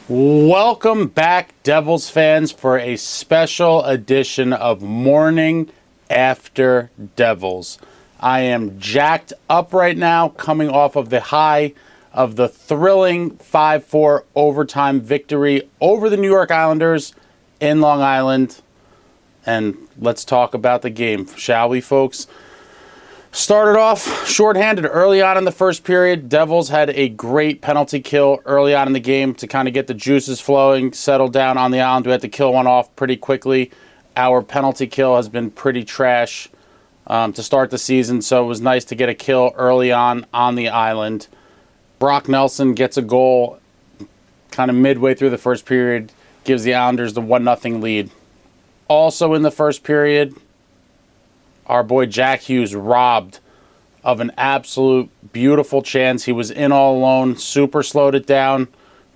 Welcome back, Devils fans, for a special edition of Morning After Devils. I am jacked up right now, coming off of the high of the thrilling 5-4 overtime victory over the New York Islanders in Long Island. And let's talk about the game, shall we, folks? Started off shorthanded early on in the first period. Devils had a great penalty kill early on in the game to kind of get the juices flowing, settle down on the island. We had to kill one off pretty quickly. Our penalty kill has been pretty trash to start the season, so it was nice to get a kill early on the island. Brock Nelson gets a goal kind of midway through the first period, gives the Islanders the 1-0 lead. Also in the first period, our boy Jack Hughes robbed of an absolute beautiful chance. He was in all alone, super slowed it down,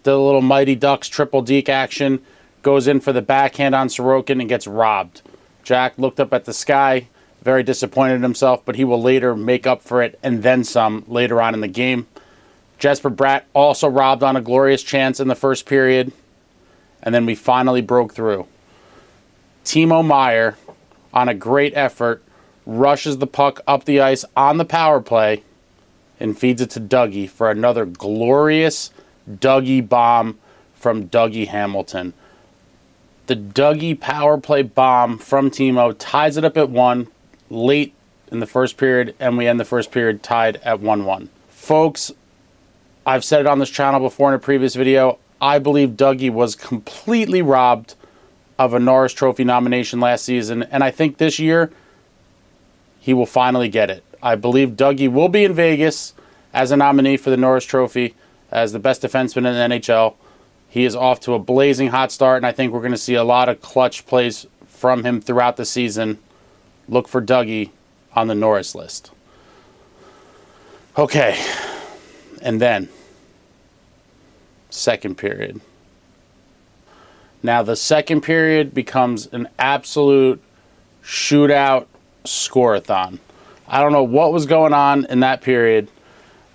did a little Mighty Ducks triple deke action, goes in for the backhand on Sorokin and gets robbed. Jack looked up at the sky, very disappointed in himself, but he will later make up for it and then some later on in the game. Jesper Bratt also robbed on a glorious chance in the first period, and then we finally broke through. Timo Meier, on a great effort, rushes the puck up the ice on the power play and feeds it to Dougie for another glorious Dougie bomb from Dougie Hamilton. The Dougie power play bomb from Timo ties it up at 1 late in the first period, and we end the first period tied at 1-1. Folks, I've said it on this channel before in a previous video, I believe Dougie was completely robbed of a Norris Trophy nomination last season, and I think this year he will finally get it. I believe Dougie will be in Vegas as a nominee for the Norris Trophy as the best defenseman in the NHL. He is off to a blazing hot start, and I think we're going to see a lot of clutch plays from him throughout the season. Look for Dougie on the Norris list. Okay, and then second period. Now the second period becomes an absolute shootout score-a-thon. I don't know what was going on in that period,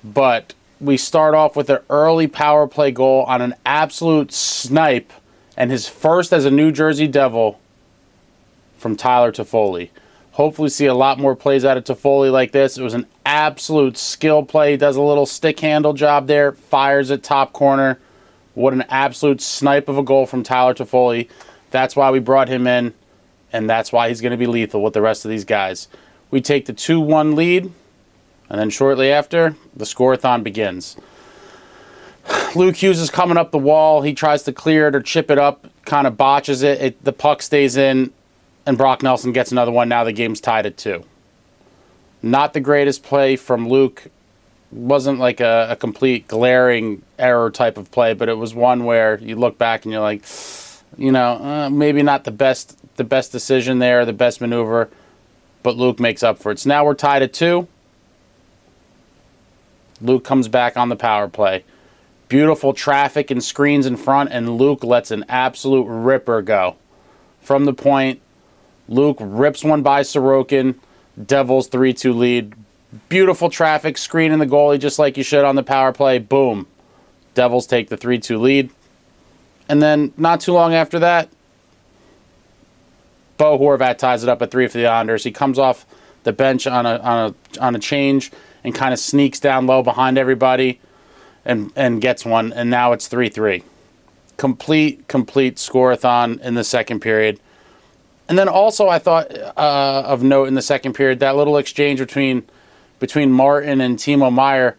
but we start off with an early power play goal on an absolute snipe, and his first as a New Jersey Devil from Tyler Toffoli. Hopefully see a lot more plays out of Toffoli like this. It was an absolute skill play. He does a little stick handle job there, fires it top corner. What an absolute snipe of a goal from Tyler Toffoli. That's why we brought him in, and that's why he's going to be lethal with the rest of these guys. We take the 2-1 lead, and then shortly after, the score-a-thon begins. Luke Hughes is coming up the wall. He tries to clear it or chip it up, kind of botches it. The puck stays in, and Brock Nelson gets another one. Now the game's tied at 2. Not the greatest play from Luke. Wasn't like a complete glaring error type of play, but it was one where you look back and you're like, maybe not the best decision there, the best maneuver, but Luke makes up for it. So now we're tied at 2. Luke comes back on the power play. Beautiful traffic and screens in front, and Luke lets an absolute ripper go. From the point, Luke rips one by Sorokin. Devils 3-2 lead. Beautiful traffic, screening the goalie just like you should on the power play. Boom. Devils take the 3-2 lead. And then not too long after that, Bo Horvat ties it up at 3 for the Islanders. He comes off the bench on a change and kind of sneaks down low behind everybody and gets one. And now it's 3-3. Complete score-a-thon in the second period. And then also I thought of note in the second period, that little exchange between Martin and Timo Meier.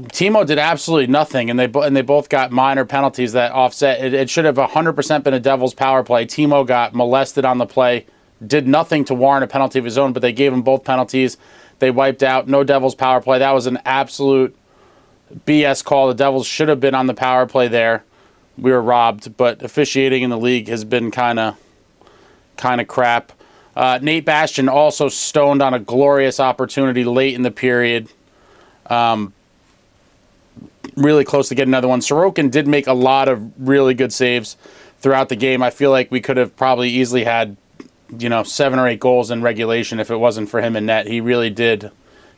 Timo did absolutely nothing, and they both got minor penalties that offset. It should have 100% been a Devils power play. Timo got molested on the play, did nothing to warrant a penalty of his own, but they gave him both penalties. They wiped out. No Devils power play. That was an absolute BS call. The Devils should have been on the power play there. We were robbed, but officiating in the league has been kind of crap. Nate Bastian also stoned on a glorious opportunity late in the period. Really close to getting another one. Sorokin did make a lot of really good saves throughout the game. I feel like we could have probably easily had, 7 or 8 goals in regulation if it wasn't for him in net. He really did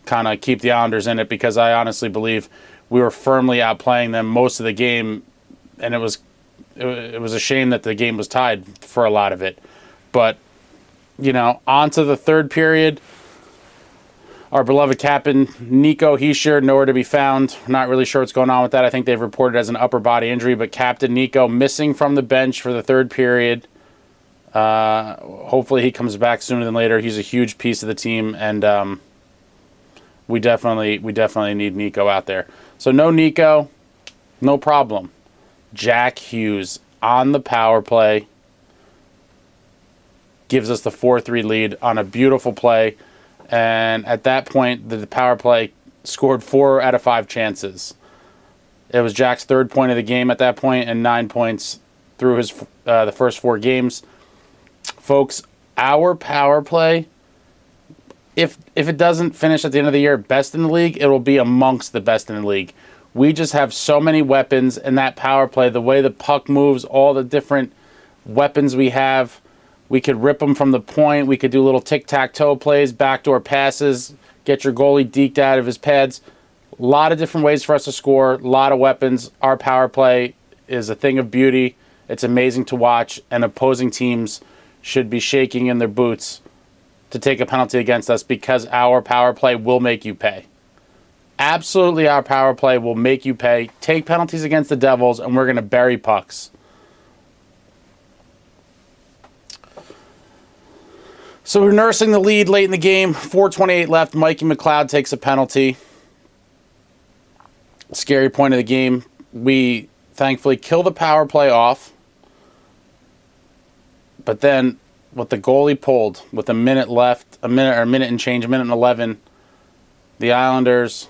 kind of keep the Islanders in it, because I honestly believe we were firmly outplaying them most of the game and it was a shame that the game was tied for a lot of it. But, you know, on to the third period. Our beloved captain, Nico Hischier, nowhere to be found. Not really sure what's going on with that. I think they've reported as an upper body injury, but Captain Nico missing from the bench for the third period. Hopefully he comes back sooner than later. He's a huge piece of the team, and we definitely need Nico out there. So no Nico, no problem. Jack Hughes on the power play gives us the 4-3 lead on a beautiful play. And at that point, the power play scored 4 out of 5 chances. It was Jack's third point of the game at that point, and 9 points through his the first 4 games. Folks, our power play, if it doesn't finish at the end of the year best in the league, it will be amongst the best in the league. We just have so many weapons in that power play. The way the puck moves, all the different weapons we have. We could rip them from the point. We could do little tic-tac-toe plays, backdoor passes, get your goalie deked out of his pads. A lot of different ways for us to score, a lot of weapons. Our power play is a thing of beauty. It's amazing to watch, and opposing teams should be shaking in their boots to take a penalty against us because our power play will make you pay. Absolutely, our power play will make you pay. Take penalties against the Devils, and we're going to bury pucks. So we're nursing the lead late in the game. 4:28 left. Mikey McLeod takes a penalty. Scary point of the game. We thankfully kill the power play off. But then what the goalie pulled with a minute left, a minute and change, a minute and 11, the Islanders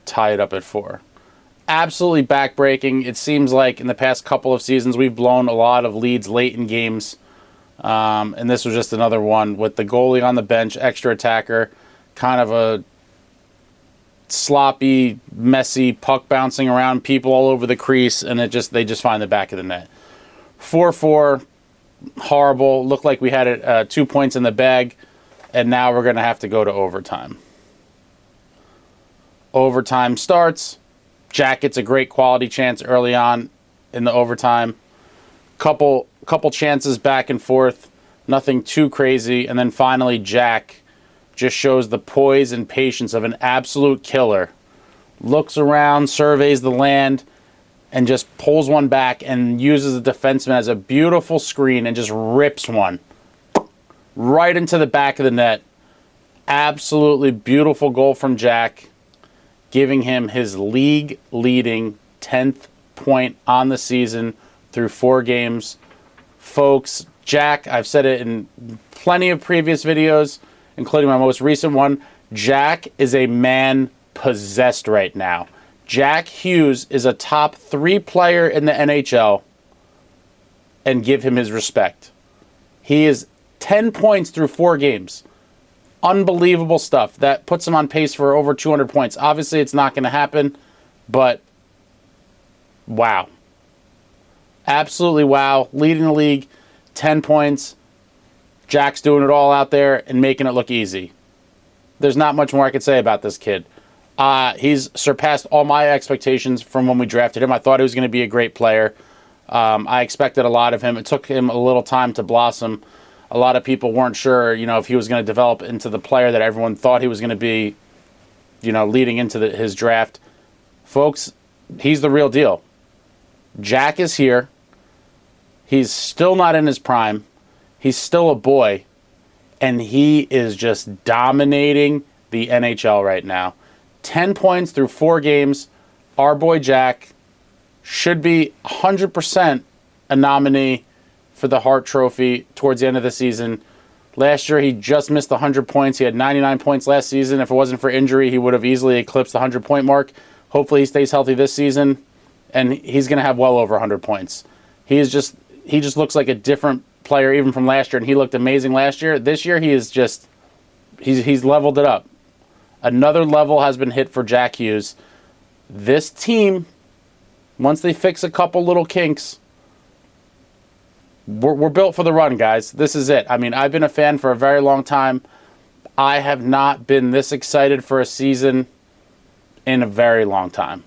tie it up at 4. Absolutely backbreaking. It seems like in the past couple of seasons we've blown a lot of leads late in games. And this was just another one with the goalie on the bench, extra attacker, kind of a sloppy, messy puck bouncing around, people all over the crease, and they just find the back of the net. 4-4, horrible. Looked like we had 2 points in the bag, and now we're going to have to go to overtime. Overtime starts. Jack gets a great quality chance early on in the overtime. Couple chances back and forth, nothing too crazy, and then finally Jack just shows the poise and patience of an absolute killer. Looks around, surveys the land, and just pulls one back and uses the defenseman as a beautiful screen and just rips one right into the back of the net. Absolutely beautiful goal from Jack, giving him his league-leading 10th point on the season through 4 games. Folks, Jack, I've said it in plenty of previous videos, including my most recent one, Jack is a man possessed right now. Jack Hughes is a top 3 player in the NHL, and give him his respect. He is 10 points through 4 games. Unbelievable stuff. That puts him on pace for over 200 points. Obviously, it's not going to happen, but wow. Absolutely wow. Leading the league, 10 points. Jack's doing it all out there and making it look easy. There's not much more I could say about this kid. He's surpassed all my expectations from when we drafted him. I thought he was going to be a great player. I expected a lot of him. It took him a little time to blossom. A lot of people weren't sure, if he was going to develop into the player that everyone thought he was going to be, leading into his draft. Folks, he's the real deal. Jack is here. He's still not in his prime. He's still a boy. And he is just dominating the NHL right now. 10 points through 4 games. Our boy Jack should be 100% a nominee for the Hart Trophy towards the end of the season. Last year, he just missed 100 points. He had 99 points last season. If it wasn't for injury, he would have easily eclipsed the 100-point mark. Hopefully, he stays healthy this season, and he's going to have well over 100 points. He just looks like a different player even from last year, and he looked amazing last year. This year, he's leveled it up. Another level has been hit for Jack Hughes. This team, once they fix a couple little kinks, we're built for the run, guys. This is it. I mean, I've been a fan for a very long time. I have not been this excited for a season in a very long time.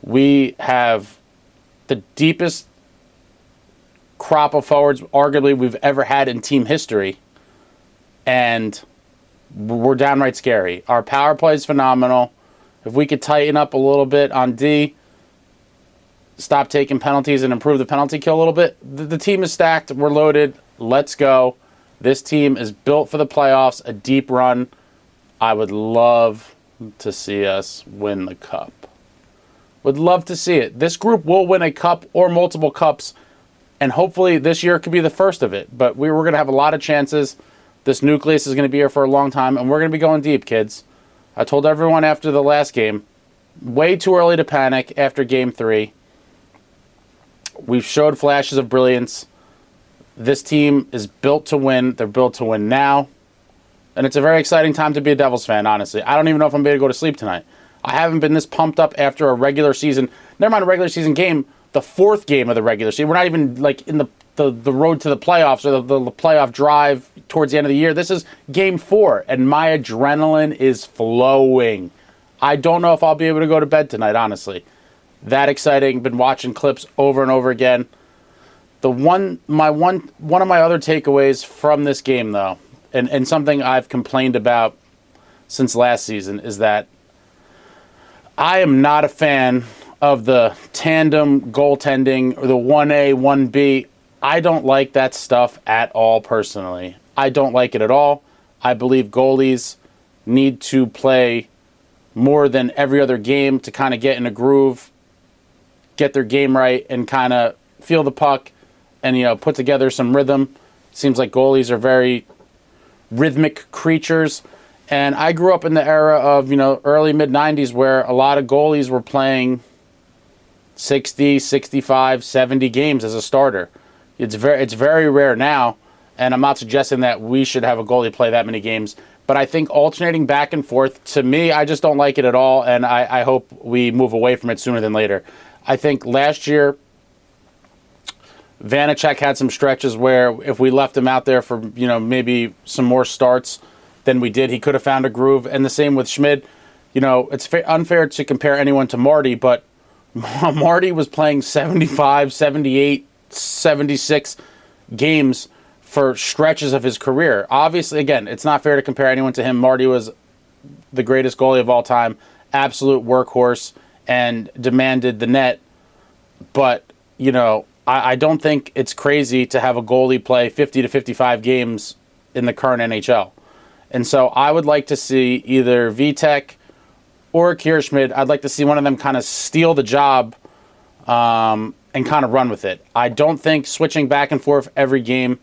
We have the deepest crop of forwards arguably we've ever had in team history, and we're downright scary. Our power play is phenomenal. If we could tighten up a little bit on D, stop taking penalties and improve the penalty kill a little bit, the team is stacked. We're loaded. Let's go. This team is built for the playoffs, a deep run. I would love to see us win the cup. Would love to see it. This group will win a cup or multiple cups, and hopefully this year could be the first of it. But we're going to have a lot of chances. This nucleus is going to be here for a long time, and we're going to be going deep, kids. I told everyone after the last game, way too early to panic after Game 3. We've showed flashes of brilliance. This team is built to win. They're built to win now. And it's a very exciting time to be a Devils fan, honestly. I don't even know if I'm going to go to sleep tonight. I haven't been this pumped up after a regular season. Never mind a regular season game, the fourth game of the regular season. We're not even like in the road to the playoffs or the playoff drive towards the end of the year. This is Game 4, and my adrenaline is flowing. I don't know if I'll be able to go to bed tonight, honestly. That exciting. Been watching clips over and over again. One of my other takeaways from this game, though, and something I've complained about since last season, is that I am not a fan of the tandem goaltending or the 1A, 1B. I don't like that stuff at all, personally. I don't like it at all. I believe goalies need to play more than every other game to kind of get in a groove, get their game right, and kind of feel the puck and, put together some rhythm. Seems like goalies are very rhythmic creatures. And I grew up in the era of, early mid-90s where a lot of goalies were playing 60, 65, 70 games as a starter. It's very rare now, and I'm not suggesting that we should have a goalie play that many games. But I think alternating back and forth, to me, I just don't like it at all, and I hope we move away from it sooner than later. I think last year, Vanacek had some stretches where if we left him out there for, maybe some more starts than we did, he could have found a groove. And the same with Schmid. It's unfair to compare anyone to Marty, but Marty was playing 75, 78, 76 games for stretches of his career. Obviously, again, it's not fair to compare anyone to him. Marty was the greatest goalie of all time, absolute workhorse, and demanded the net. But, I don't think it's crazy to have a goalie play 50 to 55 games in the current NHL. And so I would like to see either Vitek or Kierschmidt. I'd like to see one of them kind of steal the job and kind of run with it. I don't think switching back and forth every game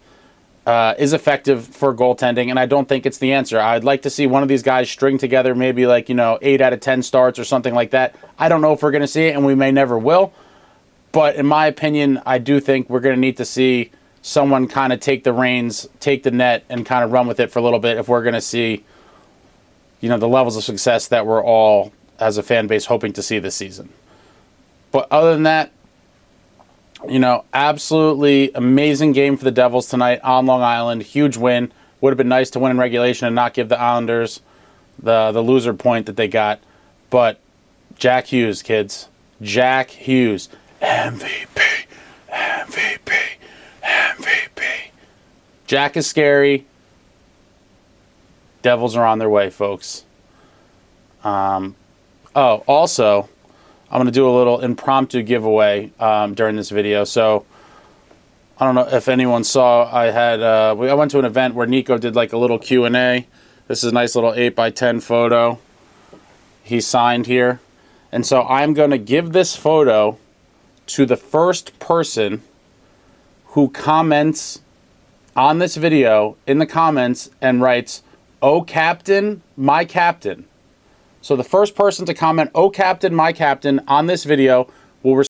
is effective for goaltending, and I don't think it's the answer. I'd like to see one of these guys string together maybe 8 out of 10 starts or something like that. I don't know if we're going to see it, and we may never will. But in my opinion, I do think we're going to need to see someone kind of take the reins, take the net, and kind of run with it for a little bit if we're going to see, the levels of success that we're all, as a fan base, hoping to see this season. But other than that, absolutely amazing game for the Devils tonight on Long Island. Huge win. Would have been nice to win in regulation and not give the Islanders the loser point that they got. But Jack Hughes, kids. Jack Hughes. MVP. MVP. MVP. Jack is scary. Devils are on their way, folks. Also, I'm going to do a little impromptu giveaway during this video. So, I don't know if anyone saw, I went to an event where Nico did like a little Q&A. This is a nice little 8x10 photo. He signed here. And so I'm going to give this photo to the first person who comments on this video in the comments and writes, "Oh, Captain, my Captain." So the first person to comment, "Oh, Captain, my Captain," on this video will receive